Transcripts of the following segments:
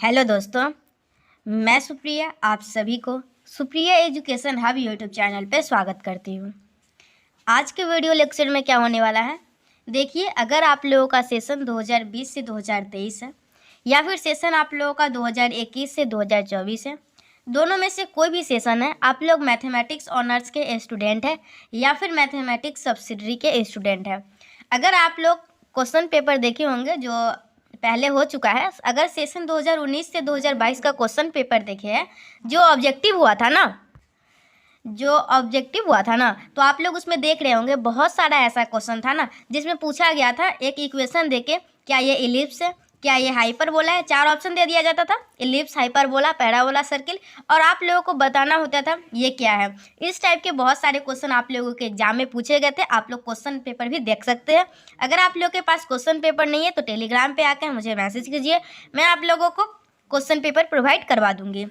Hello दोस्तों, मैं सुप्रिया आप सभी को Supriya education hub YouTube channel पे स्वागत करती हूँ। आज के वीडियो लेक्चर में क्या होने वाला है, देखिए। अगर आप लोगों का सेशन 2020 से 2023 है या फिर सेशन आप लोगों का 2021 से 2024 है, दोनों में से कोई भी सेशन है, आप लोग मैथमेटिक्स ऑनर्स के स्टूडेंट हैं या फिर मैथमेटिक्स सब्सिडरी के स्टूडेंट हैं। अगर आप लोग क्वेश्चन पेपर देखे होंगे जो पहले हो चुका है, अगर सेशन 2019 से 2022 का क्वेश्चन पेपर देखे हैं, जो ऑब्जेक्टिव हुआ था ना, तो आप लोग उसमें देख रहे होंगे बहुत सारा ऐसा क्वेश्चन था ना जिसमें पूछा गया था एक इक्वेशन देके, क्या ये इलिप्स है, क्या ये हाइपरबोला है। 4 ऑप्शन दे दिया जाता था, इलिप्स, हाइपरबोला, पैराबोला, सर्किल, और आप लोगों को बताना होता था ये क्या है। इस टाइप के बहुत सारे क्वेश्चन आप लोगों के एग्जाम में पूछे गए थे। आप लोग क्वेश्चन पेपर भी देख सकते हैं। अगर आप लोगों के पास क्वेश्चन पेपर नहीं है तो टेलीग्राम पे आकर मुझे मैसेज कीजिए, मैं आप लोगों को क्वेश्चन पेपर प्रोवाइड करवा दूंगी।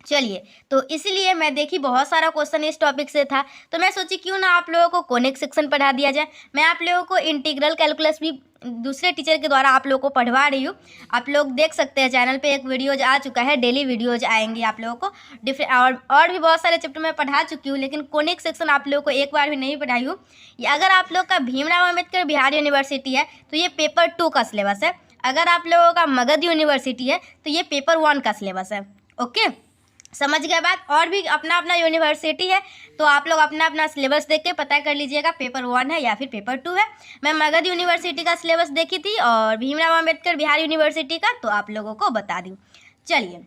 चलिए, तो इसलिए मैं देखी बहुत सारा क्वेश्चन इस टॉपिक से था, तो मैं सोची क्यों ना आप लोगों को कोनिक सेक्शन पढ़ा दिया जाए। मैं आप लोगों को इंटीग्रल कैलकुलस भी दूसरे टीचर के द्वारा आप लोगों को पढ़वा रही हूँ। आप लोग देख सकते हैं, चैनल पे एक वीडियोज आ चुका है, डेली वीडियोज आएंगे आप लोगों को डिफरेंट, और भी बहुत सारे चैप्टर मैं पढ़ा चुकी हूँ, लेकिन कोनिक सेक्शन आप लोगों को एक बार भी नहीं पढ़ाई हूँ। अगर आप लोग का भीमराव अम्बेडकर बिहार यूनिवर्सिटी है तो ये पेपर 2 का सिलेबस है। अगर आप लोगों का मगध यूनिवर्सिटी है तो ये पेपर 1 का सिलेबस है। ओके, समझ गए बात। और भी अपना अपना यूनिवर्सिटी है तो आप लोग अपना अपना सिलेबस देख के पता कर लीजिएगा पेपर 1 है या फिर पेपर 2 है। मैं मगध यूनिवर्सिटी का सिलेबस देखी थी और भीमराव अम्बेडकर बिहार यूनिवर्सिटी का, तो आप लोगों को बता दूँ। चलिए,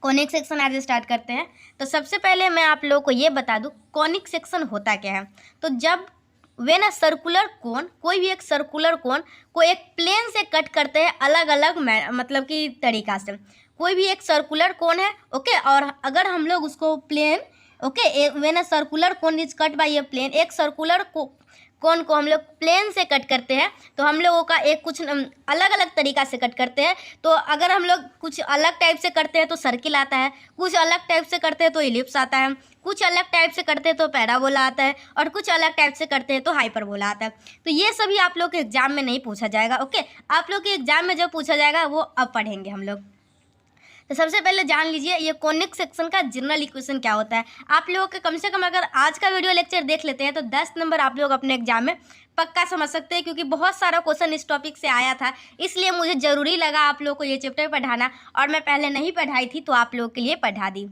कॉनिक सेक्शन आज स्टार्ट करते हैं। तो सबसे पहले मैं आप लोगों को ये बता दूँ कॉनिक सेक्शन होता क्या है। तो जब वेन अ सर्कुलर कोन, कोई भी एक सर्कुलर कोन को एक प्लेन से कट करते हैं अलग अलग मतलब कि तरीका से। कोई भी एक सर्कुलर कोन है, ओके, और अगर हम लोग उसको plane, okay, when a circular cone is cut by a plane, एक सर्कुलर कोन को हम लोग प्लेन से कट करते हैं तो हम लोगों का एक कुछ अलग अलग तरीका से कट करते हैं। तो अगर हम लोग कुछ अलग टाइप से करते हैं तो सर्किल आता है, कुछ अलग टाइप से करते हैं तो इलिप्स आता है, कुछ अलग टाइप से करते हैं तो पैराबोला आता है, और कुछ अलग टाइप से करते हैं तो हाइपरबोला आता है। तो ये सभी आप लोग के एग्जाम में नहीं पूछा जाएगा। ओके, आप लोग के एग्जाम में जब पूछा जाएगा वो अब पढ़ेंगे हम लोग। तो सबसे पहले जान लीजिए ये कॉनिक सेक्शन का जनरल इक्वेशन क्या होता है। आप लोगों के कम से कम अगर आज का वीडियो लेक्चर देख लेते हैं तो 10 नंबर आप लोग अपने एग्जाम में पक्का समझ सकते हैं, क्योंकि बहुत सारा क्वेश्चन इस टॉपिक से आया था, इसलिए मुझे ज़रूरी लगा आप लोगों को ये चैप्टर पढ़ाना, और मैं पहले नहीं पढ़ाई थी तो आप लोगों के लिए पढ़ा दी।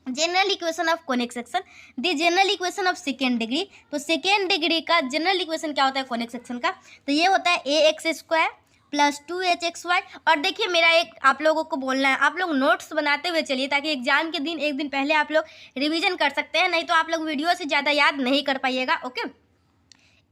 General equation of conic section, the general equation of second degree. तो सेकेंड डिग्री का जनरल इक्वेशन क्या होता है कॉनिक सेक्शन का, तो ये होता है ax² प्लस 2hxy। और देखिए, मेरा एक आप लोगों को बोलना है, आप लोग नोट्स बनाते हुए चलिए ताकि एग्जाम के दिन एक दिन पहले आप लोग रिवीजन कर सकते हैं, नहीं तो आप लोग वीडियो से ज़्यादा याद नहीं कर पाइएगा। Okay,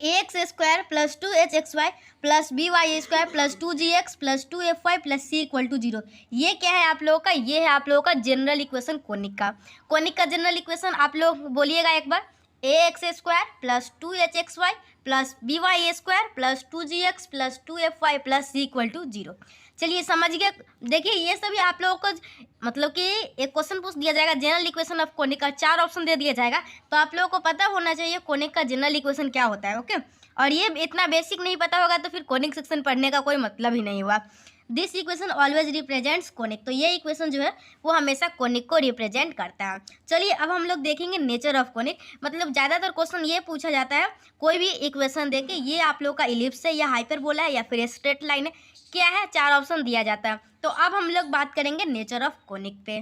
ax² plus 2hxy plus by² plus 2gx plus 2fy plus c equal to 0। ये क्या है आप लोगों का, ये है आप लोगों का जनरल इक्वेशन कोनिक का। कोनिक का जनरल इक्वेशन आप लोग बोलिएगा एक बार, ax² plus 2hxy plus by² plus 2gx plus 2fy plus c equal to 0। चलिए, समझ गए। देखिए, ये सभी आप लोगों को मतलब कि एक क्वेश्चन पूछ दिया जाएगा जनरल इक्वेशन ऑफ कोनिक का, 4 ऑप्शन दे दिया जाएगा, तो आप लोगों को पता होना चाहिए कोनिक का जनरल इक्वेशन क्या होता है। ओके, और ये इतना बेसिक नहीं पता होगा तो फिर कोनिक सेक्शन पढ़ने का कोई मतलब ही नहीं हुआ। This equation always represents conic, तो ये इक्वेशन जो है वो हमेशा कोनिक को रिप्रेजेंट करता है। चलिए, अब हम लोग देखेंगे नेचर ऑफ कोनिक। मतलब ज़्यादातर क्वेश्चन ये पूछा जाता है, कोई भी इक्वेशन देके ये आप लोग का इलिप्स है या हाइपरबोला है या फिर स्ट्रेट लाइन है, क्या है, 4 ऑप्शन दिया जाता है। तो अब हम लोग बात करेंगे नेचर ऑफ कोनिक पे।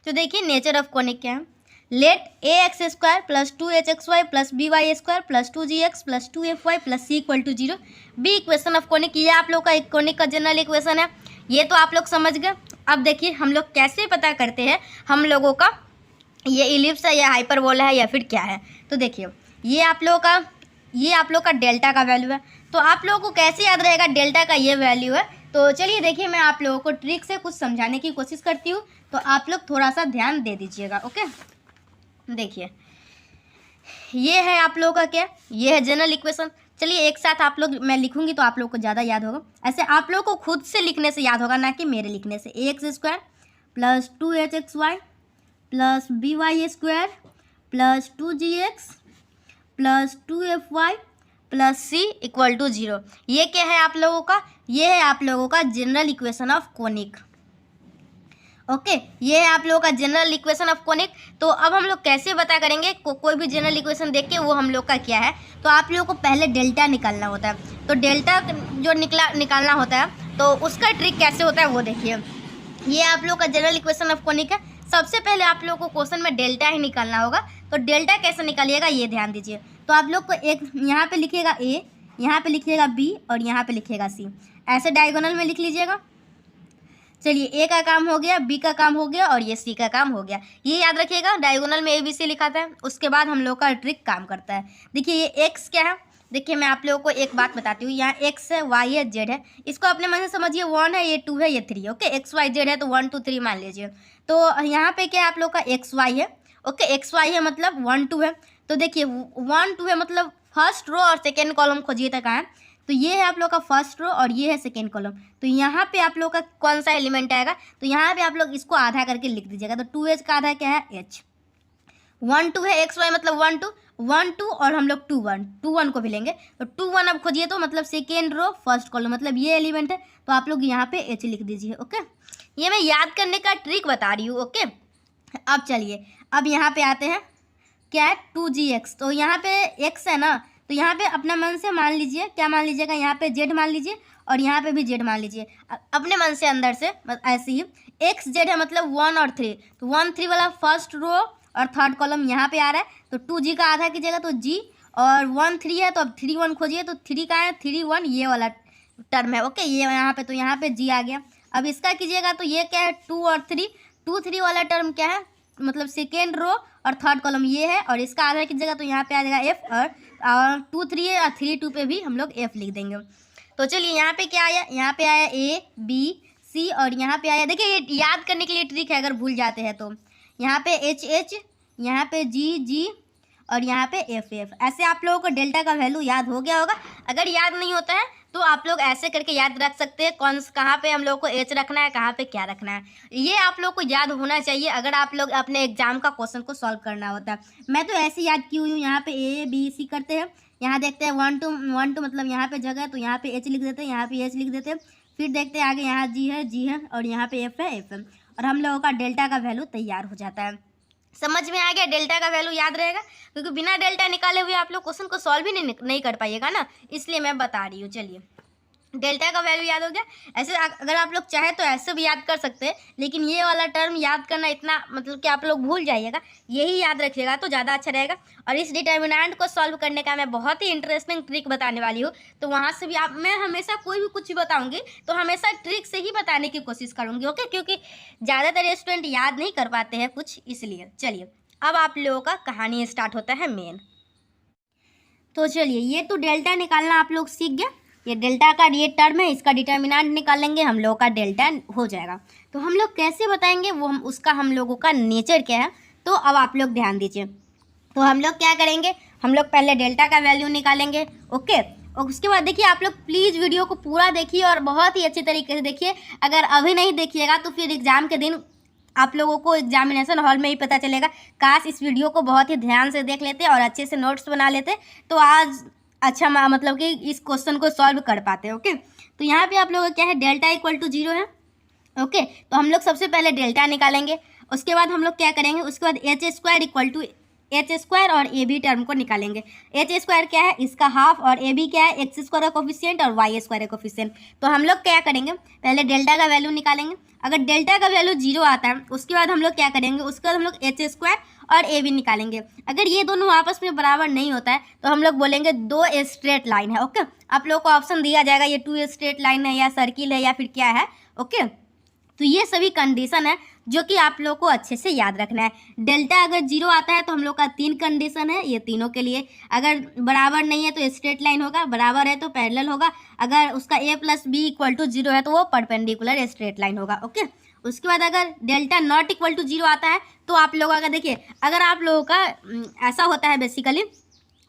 तो देखिए, नेचर ऑफ कोनिक क्या है। Let ax² plus 2hxy plus by² plus 2gx plus 2fy plus c equal to 0 be equation of conic. ये आप लोग का एक कोनिक का जनरल इक्वेशन है, ये तो आप लोग समझ गए। अब देखिए हम लोग कैसे पता करते हैं हम लोगों का ये इलिप्स है या हाइपरबोला है या फिर क्या है। तो देखिए, ये आप लोग का डेल्टा का वैल्यू है। तो आप लोगों को कैसे याद रहेगा डेल्टा का ये वैल्यू है, तो चलिए देखिए, मैं आप लोगों को ट्रिक से कुछ समझाने की कोशिश करती हूँ, तो आप लोग थोड़ा सा ध्यान दे दीजिएगा। ओके, देखिए, ये है आप लोगों का क्या, ये है जनरल इक्वेशन। चलिए एक साथ आप लोग, मैं लिखूंगी तो आप लोग को ज़्यादा याद होगा। ऐसे आप लोग को खुद से लिखने से याद होगा, ना कि मेरे लिखने से। ax² plus 2hxy plus by² plus 2gx plus 2fy plus c equal to 0। ये क्या है आप लोगों का, ये है आप लोगों का general equation of conic. Okay, ये है आप लोगों का जनरल इक्वेशन ऑफ कोनिक। तो अब हम लोग कैसे पता करेंगे कोई भी जनरल इक्वेशन देख के वो हम लोग का क्या है। तो आप लोगों को पहले डेल्टा निकालना होता है। तो डेल्टा जो निकालना होता है तो उसका ट्रिक कैसे होता है वो देखिए। ये आप लोग का जनरल इक्वेशन ऑफ कोनिक है। सबसे पहले आप लोगों को क्वेश्चन में डेल्टा ही निकालना होगा। तो डेल्टा कैसे निकालिएगा ये ध्यान दीजिए। तो आप लोग को एक यहाँ पे लिखिएगा ए, यहाँ पे लिखिएगा बी और यहाँ पे लिखिएगा सी, ऐसे डायगोनल में लिख लीजिएगा। चलिए, ए का काम हो गया, बी का काम हो गया और ये सी का काम हो गया। ये याद रखिएगा, डायगोनल में ए बी सी लिखा था। उसके बाद हम लोग का ट्रिक काम करता है। देखिए ये एक्स क्या है, देखिए मैं आप लोगों को एक बात बताती हूँ। यहाँ एक्स है, वाई है, जेड है। इसको अपने मन से समझिए, 1 है, ये 2 है, ये 3 है। ओके, एक्स वाई जेड है तो 1 2 3 मान लीजिए। तो यहाँ पे क्या है आप लोग का एक्स वाई है। ओके, एक्स वाई है मतलब 1 2 है। तो देखिए 1 2 है मतलब फर्स्ट रो और सेकेंड कॉलम खोजिए तक आए। तो ये है आप लोग का फर्स्ट रो और ये है सेकेंड कॉलम। तो यहाँ पे आप लोग का कौन सा एलिमेंट आएगा, तो यहाँ पे आप लोग इसको आधा करके लिख दीजिएगा। तो 2h का आधा क्या है, h। 1 2 है, एक्स वाई मतलब 1 2 1 2 और हम लोग 2 1 2 1 को भी लेंगे। तो 2 1 अब खोजिए, तो मतलब सेकेंड रो फर्स्ट कॉलम मतलब ये एलिमेंट है। तो आप लोग यहाँ पे h लिख दीजिए। ओके, ये मैं याद करने का ट्रिक बता रही हूँ। ओके, अब चलिए, अब यहाँ पे आते हैं, क्या है 2gx। तो यहाँ पे x है ना, तो यहाँ पे अपना मन से मान लीजिए, क्या मान लीजिएगा, यहाँ पे z मान लीजिए और यहाँ पे भी z मान लीजिए अपने मन से अंदर से। ऐसे ही x z है मतलब 1 और 3। तो 1 3 वाला फर्स्ट रो और थर्ड कॉलम यहाँ पे आ रहा है। तो 2g का आधा कीजिएगा तो g, और 1 3 है तो अब 3 1 खोजिए। तो 3 का है 3 1 ये वाला टर्म है। ओके, ये यहाँ पे, तो यहाँ पे g आ गया। अब इसका कीजिएगा तो ये क्या है 2 और 3, 2 3 वाला टर्म क्या है मतलब सेकेंड रो और थर्ड कॉलम ये है। और इसका आधा कीजिएगा तो यहाँ पे आ जाएगा f, और 2 3 है और 3 2 पे भी हम लोग f लिख देंगे। तो चलिए, यहाँ पे क्या आया, यहाँ पे आया a b c और यहाँ पे आया, देखिए ये याद करने के लिए ट्रिक है अगर भूल जाते हैं तो। यहाँ पे h h, यहाँ पे g g और यहाँ पे f f। ऐसे आप लोगों को डेल्टा का वैल्यू याद हो गया होगा। अगर याद नहीं होता है तो आप लोग ऐसे करके याद रख सकते हैं, कहाँ पे हम लोग को h रखना है, कहाँ पे क्या रखना है। ये आप लोग को याद होना चाहिए अगर आप लोग अपने एग्जाम का क्वेश्चन को सॉल्व करना होता है। मैं तो ऐसे याद की हुई हूँ। यहाँ पे a b c करते हैं, यहाँ देखते हैं 1 2 मतलब यहाँ पे जगह है तो यहाँ पे h लिख देते हैं, यहाँ पे h लिख देते हैं। फिर देखते हैं आगे, यहाँ g है और यहाँ पे f है और हम लोगों का डेल्टा का वैल्यू तैयार हो जाता है। समझ में आ गया, डेल्टा का वैल्यू याद रहेगा, क्योंकि बिना डेल्टा निकाले हुए आप लोग क्वेश्चन को सॉल्व भी नहीं कर पाइएगा ना, इसलिए मैं बता रही हूँ। चलिए, डेल्टा का वैल्यू याद हो गया। ऐसे अगर आप लोग चाहे तो ऐसे भी याद कर सकते हैं, लेकिन ये वाला टर्म याद करना इतना मतलब कि आप लोग भूल जाइएगा, यही याद रखिएगा तो ज़्यादा अच्छा रहेगा। और इस डिटर्मिनेंट को सॉल्व करने का मैं बहुत ही इंटरेस्टिंग ट्रिक बताने वाली हूँ। तो वहाँ से भी मैं हमेशा कोई भी कुछ भी बताऊँगी तो हमेशा ट्रिक से ही बताने की कोशिश करूँगी। ओके, क्योंकि ज़्यादातर स्टूडेंट याद नहीं कर पाते हैं कुछ, इसलिए। चलिए, अब आप लोगों का कहानी स्टार्ट होता है मेन। तो चलिए, ये तो डेल्टा निकालना आप लोग सीख गए। ये डेल्टा का ये टर्म है, इसका डिटर्मिनेंट निकालेंगे, हम लोगों का डेल्टा हो जाएगा। तो हम लोग कैसे बताएंगे वो, उसका हम लोगों का नेचर क्या है, तो अब आप लोग ध्यान दीजिए। तो हम लोग क्या करेंगे, हम लोग पहले डेल्टा का वैल्यू निकालेंगे। ओके, और उसके बाद देखिए आप लोग प्लीज़ वीडियो को पूरा देखिए और बहुत ही अच्छे तरीके से देखिए। अगर अभी नहीं देखिएगा तो फिर एग्ज़ाम के दिन आप लोगों को एग्जामिनेशन हॉल में ही पता चलेगा। काश इस वीडियो को बहुत ही ध्यान से देख लेते और अच्छे से नोट्स बना लेते तो आज अच्छा मतलब कि इस क्वेश्चन को सॉल्व कर पाते। ओके, तो यहाँ पे आप लोगों का क्या है, डेल्टा इक्वल टू 0 है। ओके, तो हम लोग सबसे पहले डेल्टा निकालेंगे। उसके बाद हम लोग क्या करेंगे, उसके बाद H square equal to H square और ए बी टर्म को निकालेंगे। एच स्क्वायर क्या है, इसका हाफ, और ए बी क्या है, एक्स स्क्वायर का कोफिशिएंट और वाई स्क्वायर का कोफिशिएंट। तो हम लोग क्या करेंगे, पहले डेल्टा का वैल्यू निकालेंगे। अगर डेल्टा का वैल्यू 0 आता है उसके बाद हम लोग क्या करेंगे, उसके बाद हम लोग एच स्क्वायर और ए बी निकालेंगे। अगर ये दोनों आपस में बराबर नहीं होता है तो हम लोग बोलेंगे 2 स्ट्रेट लाइन है। ओके, आप लोग को ऑप्शन दिया जाएगा ये 2 स्ट्रेट लाइन है या सर्किल है या फिर क्या है। ओके, तो ये सभी कंडीशन है जो कि आप लोग को अच्छे से याद रखना है। डेल्टा अगर 0 आता है तो हम लोग का 3 कंडीशन है, ये तीनों के लिए। अगर बराबर नहीं है तो स्ट्रेट लाइन होगा, बराबर है तो पैरेलल होगा, अगर उसका a plus B equal to 0 है तो वो परपेंडिकुलर स्ट्रेट लाइन होगा। ओके, उसके बाद अगर डेल्टा नॉट इक्वल टू 0 आता है तो आप लोग अगर देखिए, अगर आप लोगों का ऐसा होता है basically,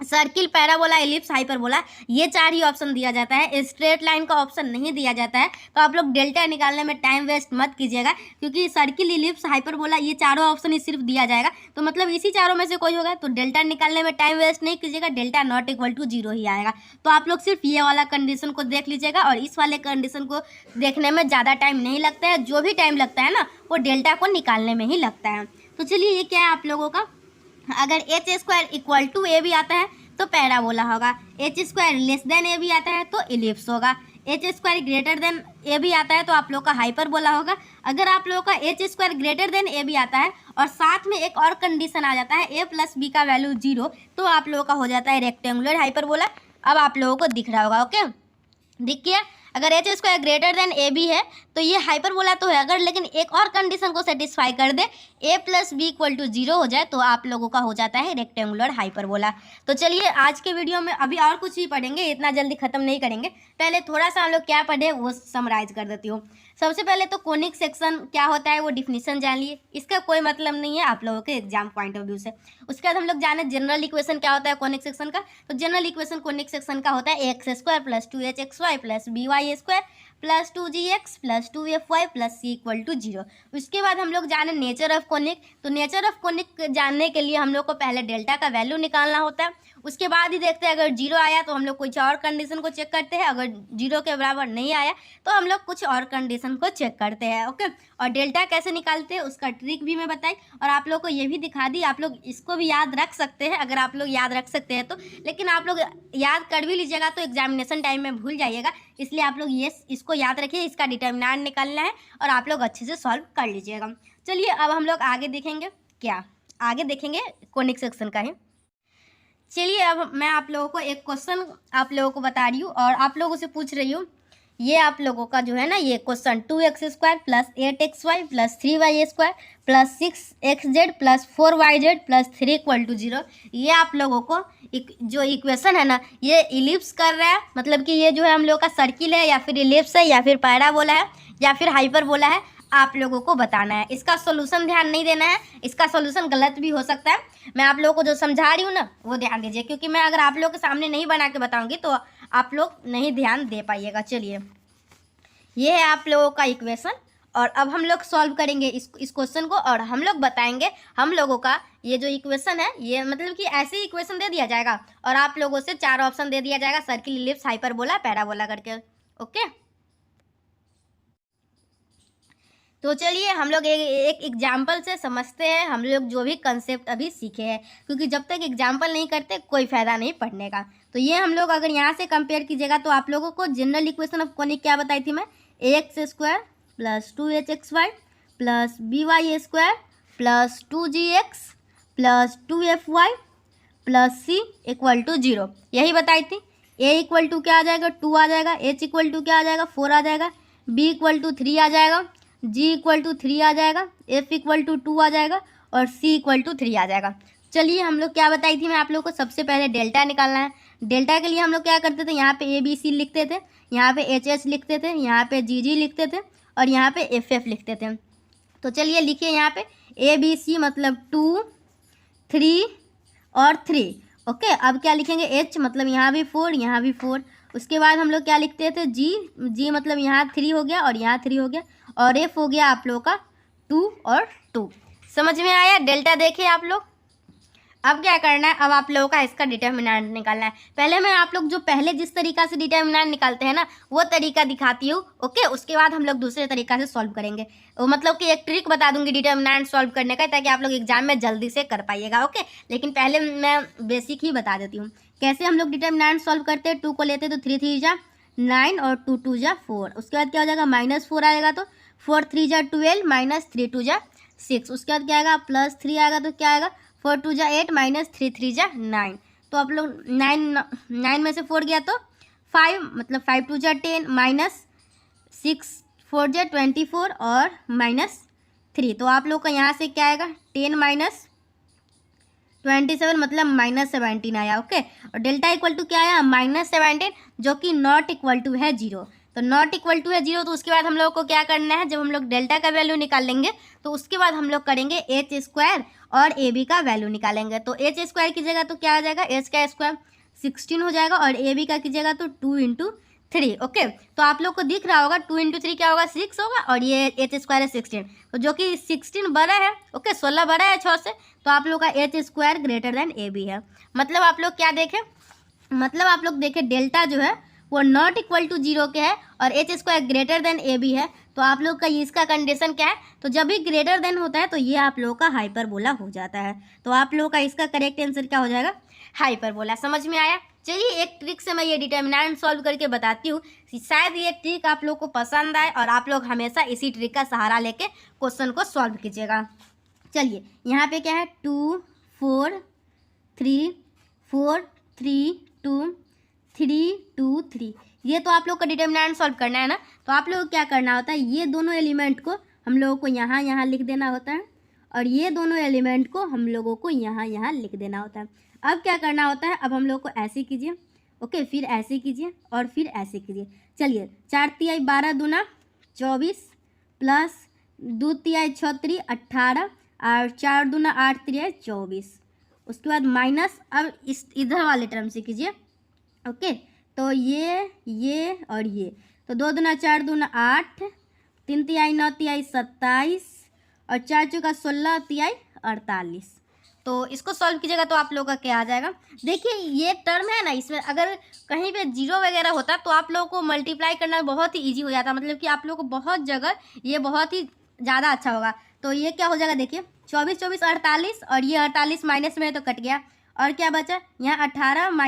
circle, parabola, ellipse, hyperbola, ये 4 ही ऑप्शन दिया जाता है। स्ट्रेट लाइन का ऑप्शन नहीं दिया जाता है। तो आप लोग डेल्टा निकालने में टाइम वेस्ट मत कीजिएगा, क्योंकि सर्किल, एलिप्स, हाइपरबोला ये चारों ऑप्शन ही सिर्फ दिया जाएगा। तो मतलब इसी चारों में से कोई होगा। तो डेल्टा निकालने में टाइम वेस्ट नहीं कीजिएगा, डेल्टा नॉट इक्वल टू 0 ही आएगा। तो आप लोग सिर्फ ये वाला कंडीशन को देख लीजिएगा, और इस वाले कंडीशन को देखने में ज़्यादा टाइम नहीं लगता है। जो भी टाइम लगता है ना, वो डेल्टा को निकालने में ही लगता है। तो चलिए, ये क्या है आप लोगों का, अगर एच स्क्वायर इक्वल टू ए भी आता है तो पैराबोला होगा, एच स्क्वायर लेस देन ए भी आता है तो इलिप्स होगा, एच स्क्वायर ग्रेटर देन ए भी आता है तो आप लोग का हाइपरबोला होगा। अगर आप लोगों का एच स्क्वायर ग्रेटर देन ए भी आता है और साथ में एक और कंडीशन आ जाता है ए प्लस बी का वैल्यू 0, तो आप लोगों का हो जाता है रेक्टेंगुलर हाइपरबोला। अब आप लोगों को दिख रहा होगा, ओके, दिख गया। अगर H square greater than A B है तो ये हाइपरबोला तो है, अगर लेकिन एक और कंडीशन को सेटिस्फाई कर दे, ए प्लस बी इक्वल टू 0 हो जाए, तो आप लोगों का हो जाता है रेक्टेंगुलर हाइपरबोला। तो चलिए, आज के वीडियो में अभी और कुछ ही पढ़ेंगे, इतना जल्दी खत्म नहीं करेंगे। पहले थोड़ा सा हम लोग क्या पढ़े वो समराइज कर देती हूँ। सबसे पहले तो कोनिक सेक्शन क्या होता है वो डिफिनीशन जान लिए, इसका कोई मतलब नहीं है आप लोगों के एग्जाम पॉइंट ऑफ व्यू से। उसके बाद हम लोग जाने जनरल इक्वेशन क्या होता है कोनिक सेक्शन का। तो जनरल इक्वेशन कोनिक सेक्शन का होता है X square plus 2hxy plus by square plus 2gx plus 2fy plus c equal to 0। उसके बाद हम लोग जाने नेचर ऑफ कोनिक। तो नेचर ऑफ कोनिक जानने के लिए हम लोग को पहले डेल्टा का वैल्यू निकालना होता है। उसके बाद ही देखते हैं, अगर 0 आया तो हम लोग कुछ और कंडीशन को चेक करते हैं, अगर 0 के बराबर नहीं आया तो हम लोग कुछ और कंडीशन को चेक करते हैं, ओके। और डेल्टा कैसे निकालते हैं उसका ट्रिक भी मैं बताई, और आप लोग को ये भी दिखा दी। आप लोग इसको भी याद रख सकते हैं, अगर आप लोग याद रख सकते हैं तो, लेकिन आप लोग याद कर भी लीजिएगा तो एग्जामिनेशन टाइम में भूल जाइएगा, इसलिए आप लोग ये इसको याद रखिए। इसका डिटर्मिनेंट निकालना है और आप लोग अच्छे से सॉल्व कर लीजिएगा। चलिए, अब हम लोग आगे देखेंगे, क्या आगे देखेंगे कोनिक सेक्शन का ही। चलिए, अब मैं आप लोगों को एक क्वेश्चन आप लोगों को बता रही हूँ और आप लोगों से पूछ रही हूँ। ये आप लोगों का जो है ना, ये question 2x square plus 8xy plus 3y square plus 6xz plus 4yz plus 3 equal to 0, ये आप लोगों को जो इक्वेशन है ना, ये इलिप्स कर रहा है। मतलब कि ये जो है हम लोग का सर्किल है, या फिर इलिप्स है, या फिर पैराबोला है, या फिर हाइपरबोला है, आप लोगों को बताना है। इसका सॉल्यूशन ध्यान नहीं देना है, इसका सॉल्यूशन गलत भी हो सकता है। मैं आप लोगों को जो समझा रही हूँ ना वो ध्यान दीजिए, क्योंकि मैं अगर आप लोगों के सामने नहीं बना के बताऊंगी तो आप लोग नहीं ध्यान दे पाइएगा। चलिए, ये है आप लोगों का इक्वेशन, और अब हम लोग सॉल्व करेंगे इस क्वेश्चन को, और हम लोग बताएंगे हम लोगों का ये जो इक्वेशन है, ये मतलब कि ऐसे ही इक्वेशन दे दिया जाएगा और आप लोगों से 4 ऑप्शन दे दिया जाएगा, सर्किल, इलिप्स, हाइपरबोला, पैराबोला करके, ओके। तो चलिए, हम लोग एक एग्जाम्पल से समझते हैं हम लोग जो भी कंसेप्ट अभी सीखे हैं, क्योंकि जब तक एग्जाम्पल नहीं करते कोई फ़ायदा नहीं पढ़ने का। तो ये हम लोग अगर यहाँ से कंपेयर कीजिएगा तो आप लोगों को जनरल इक्वेशन ऑफ कोनिक क्या बताई थी मैं, ax square plus 2hxy plus by square plus 2gx plus 2fy plus c equal to 0, यही बताई थी। a इक्वल टू क्या आ जाएगा, 2 आ जाएगा, h इक्वल टू क्या आ जाएगा, 4 आ जाएगा, b इक्वल टू 3 आ जाएगा, g इक्वल टू 3 आ जाएगा, f इक्वल टू 2 आ जाएगा, और c इक्वल टू 3 आ जाएगा। चलिए, हम लोग क्या बताई थी मैं आप लोग को, सबसे पहले डेल्टा निकालना है। डेल्टा के लिए हम लोग क्या करते थे, यहाँ पे ABC लिखते थे, यहाँ पे HH लिखते थे, यहाँ पे GG लिखते थे, और यहाँ पे FF लिखते थे। तो चलिए लिखिए, यहाँ पे ABC मतलब 2, 3 और 3, ओके। अब क्या लिखेंगे, H मतलब यहाँ भी 4, यहाँ भी 4। उसके बाद हम लोग क्या लिखते थे, G मतलब यहाँ 3 हो गया और यहाँ 3 हो गया, और F हो गया आप लोगों का 2 और 2। समझ में आया, डेल्टा देखिए आप लोग। अब क्या करना है, अब आप लोगों का इसका डिटर्मिनेंट निकालना है। पहले मैं आप लोग जो पहले जिस तरीका से डिटर्मिनेंट निकालते हैं ना, वो तरीका दिखाती हूँ, ओके। उसके बाद हम लोग दूसरे तरीका से सॉल्व करेंगे। वो मतलब कि एक ट्रिक बता दूंगी डिटर्मिनेंट सॉल्व करने का, ताकि आप लोग एग्जाम में जल्दी से कर पाइएगा, ओके। लेकिन पहले मैं बेसिक ही बता देती हूँ कैसे हम लोग डिटर्मिनेंट सॉल्व करते हैं। 2 को लेते हैं तो 3 3 जा 9 और 2 2 जा 4। उसके बाद क्या हो जाएगा, -4 आएगा तो 4 3 जा 12 -3 2 जा 6। उसके बाद क्या आएगा, +3 आएगा तो क्या आएगा, 4 2 जा 8 -3 3 जा 9। तो आप लोग 9 में से 4 गया तो 5, मतलब 5 2 जा 10 -6 4 जा 24 और -3। तो आप लोग का यहाँ से क्या आएगा, 10 -27 मतलब -17 आया, ओके। और डेल्टा इक्वल टू क्या आया, -17, जो कि नॉट इक्वल टू है 0। तो नॉट इक्वल टू है 0, तो उसके बाद हम लोग को क्या करना है, जब हम लोग डेल्टा का वैल्यू निकाल लेंगे तो उसके बाद हम लोग करेंगे एच स्क्वायर और ए बी का वैल्यू निकालेंगे। तो एच स्क्वायर कीजिएगा तो क्या आ जाएगा, एच का स्क्वायर 16 हो जाएगा और ए बी का कीजिएगा तो 2 × 3। ओके, तो आप लोग को दिख रहा होगा 2 × 3 क्या होगा, 6 होगा और ये एच स्क्वायर है 16, तो जो कि 16 बड़ा है। ओके, 16 बड़ा है 6 से, तो आप लोग का H square greater than A B है। मतलब आप लोग क्या देखें, मतलब आप लोग देखें डेल्टा जो है वो नॉट इक्वल टू 0 के है और H square greater than A B है। तो आप लोग का इसका कंडीशन क्या है, तो जब भी ग्रेटर देन होता है तो ये आप लोगों का हाइपरबोला हो जाता है। तो आप लोगों का इसका करेक्ट आंसर क्या हो जाएगा, हाइपरबोला। समझ में आया? चलिए एक ट्रिक से मैं ये डिटर्मिनेंट सॉल्व करके बताती हूँ, शायद ये ट्रिक आप लोग को पसंद आए और आप लोग हमेशा इसी ट्रिक का सहारा लेके क्वेश्चन को सॉल्व कीजिएगा। चलिए यहाँ पे क्या है, 2 4 3 4 3 2 3 2 3, ये तो आप लोग का डिटर्मिनेंट सॉल्व करना है ना। तो आप लोग को क्या करना होता है, ये दोनों एलिमेंट को हम लोगों को यहाँ लिख देना होता है और ये दोनों एलिमेंट को हम लोगों को यहाँ लिख देना होता है। अब क्या करना होता है, अब हम लोग को ऐसे कीजिए, ओके, फिर ऐसे कीजिए और फिर ऐसे कीजिए। चलिए 4 × 12 × 24 प्लस 2 × 6 × 18 और 4 × 2 = 8 × 3 = 24। उसके बाद माइनस, अब इस इधर वाले टर्म से कीजिए। ओके, तो ये और ये, तो 2 × 2 = 4 × 2 = 8, 3 × 9 = 27 और 4 × 4 = 16 × 48। तो इसको सॉल्व कीजिएगा तो आप लोगों का क्या आ जाएगा। देखिए ये टर्म है ना, इसमें अगर कहीं पे 0 वगैरह होता तो आप लोगों को मल्टीप्लाई करना बहुत ही ईजी हो जाता, मतलब कि आप लोगों को बहुत जगह ये बहुत ही ज़्यादा अच्छा होगा। तो ये क्या हो जाएगा, देखिए 24 24 48 और ये 48 माइनस में है तो कट गया, और क्या बचा यहाँ 18 -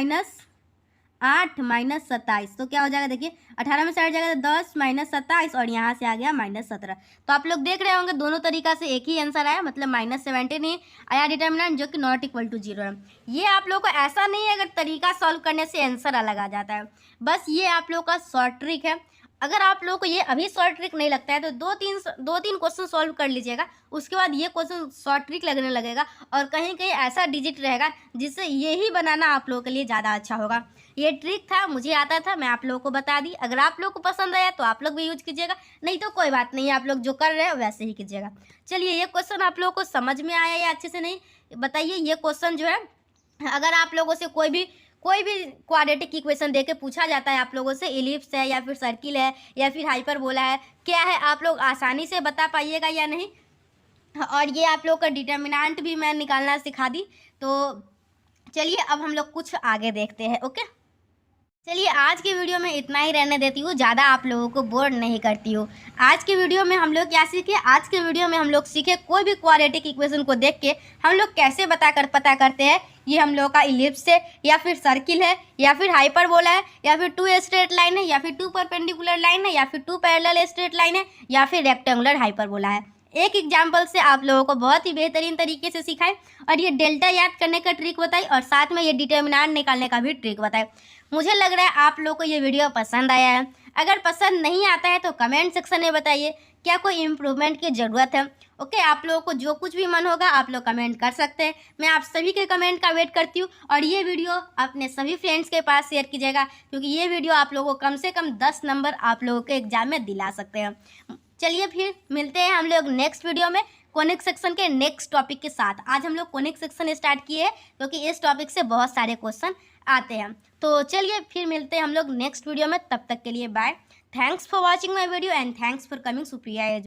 8 - 27, तो क्या हो जाएगा, देखिए 18 में से 8 जाएगा तो 10 - 27 और यहाँ से आ गया -17। तो आप लोग देख रहे होंगे दोनों तरीका से एक ही आंसर आया, मतलब -17 ही आया डिटर्मिनेंट, जो कि नॉट इक्वल टू 0 है। ये आप लोग को ऐसा नहीं है अगर तरीका सॉल्व करने से आंसर अलग आ जाता है, बस ये आप लोग का शॉर्ट ट्रिक है। अगर आप लोगों को ये अभी शॉर्ट ट्रिक नहीं लगता है तो दो तीन क्वेश्चन सॉल्व कर लीजिएगा, उसके बाद ये क्वेश्चन शॉर्ट ट्रिक लगने लगेगा और कहीं कहीं ऐसा डिजिट रहेगा जिससे ये ही बनाना आप लोगों के लिए ज़्यादा अच्छा होगा। ये ट्रिक था, मुझे आता था, मैं आप लोगों को बता दी। अगर आप लोगों को पसंद आया तो आप लोग भी यूज कीजिएगा, नहीं तो कोई बात नहीं, आप लोग जो कर रहे हैं वैसे ही कीजिएगा। चलिए ये क्वेश्चन आप लोगों को समझ में आया या अच्छे से नहीं बताइए। ये क्वेश्चन जो है, अगर आप लोगों से कोई भी क्वाड्रेटिक इक्वेशन देके पूछा जाता है आप लोगों से, एलिप्स है या फिर सर्किल है या फिर हाइपरबोला है, क्या है, आप लोग आसानी से बता पाइएगा या नहीं। और ये आप लोग का डिटर्मिनेंट भी मैं निकालना सिखा दी। तो चलिए अब हम लोग कुछ आगे देखते हैं। ओके, चलिए आज की वीडियो में इतना ही रहने देती हूँ, ज़्यादा आप लोगों को बोर नहीं करती हूँ। आज की वीडियो में हम लोग क्या सीखे, आज के वीडियो में हम लोग सीखे कोई भी क्वाड्रेटिक इक्वेशन को देख के हम लोग कैसे पता करते हैं ये हम लोग का इलिप्स है या फिर सर्किल है या फिर हाइपरबोला है या फिर 2 स्ट्रेट लाइन है या फिर 2 परपेंडिकुलर लाइन है या फिर 2 पैरेलल स्ट्रेट लाइन है या फिर रेक्टेंगुलर हाइपरबोला है। एक एग्जाम्पल से आप लोगों को बहुत ही बेहतरीन तरीके से सिखाए और ये डेल्टा याद करने का ट्रिक बताई और साथ में ये डिटर्मिनेंट निकालने का भी ट्रिक बताए। मुझे लग रहा है आप लोग को ये वीडियो पसंद आया है। अगर पसंद नहीं आता है तो कमेंट सेक्शन में बताइए क्या कोई इम्प्रूवमेंट की ज़रूरत है। ओके, आप लोगों को जो कुछ भी मन होगा आप लोग कमेंट कर सकते हैं, मैं आप सभी के कमेंट का वेट करती हूँ। और ये वीडियो अपने सभी फ्रेंड्स के पास शेयर कीजिएगा, क्योंकि ये वीडियो आप लोगों को कम से कम 10 नंबर आप लोगों के एग्जाम में दिला सकते हैं। चलिए फिर मिलते हैं हम लोग नेक्स्ट वीडियो में कोनिक सेक्शन के नेक्स्ट टॉपिक के साथ। आज हम लोग कोनिक सेक्शन स्टार्ट किए हैं क्योंकि इस टॉपिक से बहुत सारे क्वेश्चन आते हैं। तो चलिए फिर मिलते हैं हम लोग नेक्स्ट वीडियो में, तब तक के लिए bye. Thanks for watching my video and thanks for coming Supriya.